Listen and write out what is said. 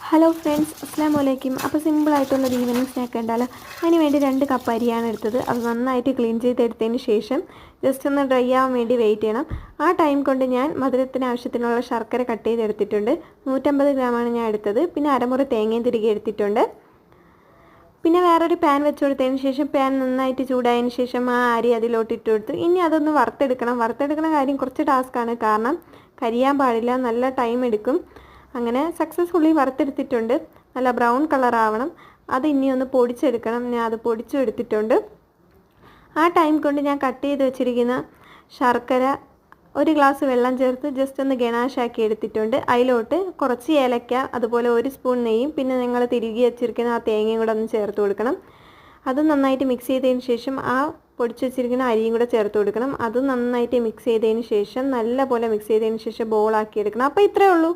Hello friends, അസ്സലാമു അലൈക്കും. അപ്പോൾ സിമ്പിളായിട്ടൊന്നൊരു ഈവനിങ് സ്നാക്ക് ഉണ്ടല്ലോ. അതിന് വേണ്ടി 2 കപ്പ് അരിയാണ് എടുത്തത്. അത് നന്നായിട്ട് ക്ലീൻ ചെയ്തെടുത്തതിന് ശേഷം ജസ്റ്റ് ഒന്ന് ഡ്രൈ ആവാൻ വേണ്ടി വെയിറ്റ് ചെയ്യണം. ആ ടൈം കൊണ്ട് ഞാൻ മധുരത്തിന് ആവശ്യത്തിനുള്ള ശർക്കര കട്ട് ചെയ്തെടുത്തിട്ടുണ്ട്. 150 ഗ്രാമാണ് ഞാൻ എടുത്തത്. പിന്നെ അരമുറി തേങ്ങയും തിരികെ എടുത്തിട്ടുണ്ട്. പിന്നെ വേറൊരു പാൻ വെച്ച് കൊടുത്തതിന് ശേഷം പാൻ നന്നായിട്ട് ചൂടായതിന് ശേഷം ആ അരി അതിലോട്ട് ഇട്ട് കൊടുത്തു. ഇനി അതൊന്ന് വറുത്തെടുക്കണ കാര്യം കുറച്ച് ടാസ്ക്കാണ്, കാരണം കരിയാൻ പാടില്ല, നല്ല ടൈം എടുക്കും. അങ്ങനെ സക്സസ്ഫുള്ളി വറുത്തെടുത്തിട്ടുണ്ട്. നല്ല ബ്രൗൺ കളർ ആവണം. അത് ഇനി ഒന്ന് പൊടിച്ചെടുക്കണം. ഞാൻ അത് പൊടിച്ചെടുത്തിട്ടുണ്ട്. ആ ടൈം കൊണ്ട് ഞാൻ കട്ട് ചെയ്ത് വെച്ചിരിക്കുന്ന ശർക്കര 1 ഗ്ലാസ് വെള്ളം ചേർത്ത് ജസ്റ്റ് ഒന്ന് ഗണാഷാക്കി എടുത്തിട്ടുണ്ട്. അതിലോട്ട് കുറച്ച് ഏലക്ക, അതുപോലെ 1 സ്പൂൺ നെയ്യും, പിന്നെ നിങ്ങൾ തിരികെ വെച്ചിരിക്കുന്ന ആ തേങ്ങയും കൂടെ ഒന്ന് ചേർത്ത് കൊടുക്കണം. അത് നന്നായിട്ട് മിക്സ് ചെയ്തതിന് ശേഷം ആ പൊടിച്ച് വെച്ചിരിക്കുന്ന അരിയും കൂടെ ചേർത്ത് കൊടുക്കണം. അത് നന്നായിട്ട് മിക്സ് ചെയ്തതിന് ശേഷം നല്ലപോലെ മിക്സ് ചെയ്തതിന് ശേഷം ബോളാക്കി എടുക്കണം. അപ്പോൾ ഇത്രയേ ഉള്ളൂ.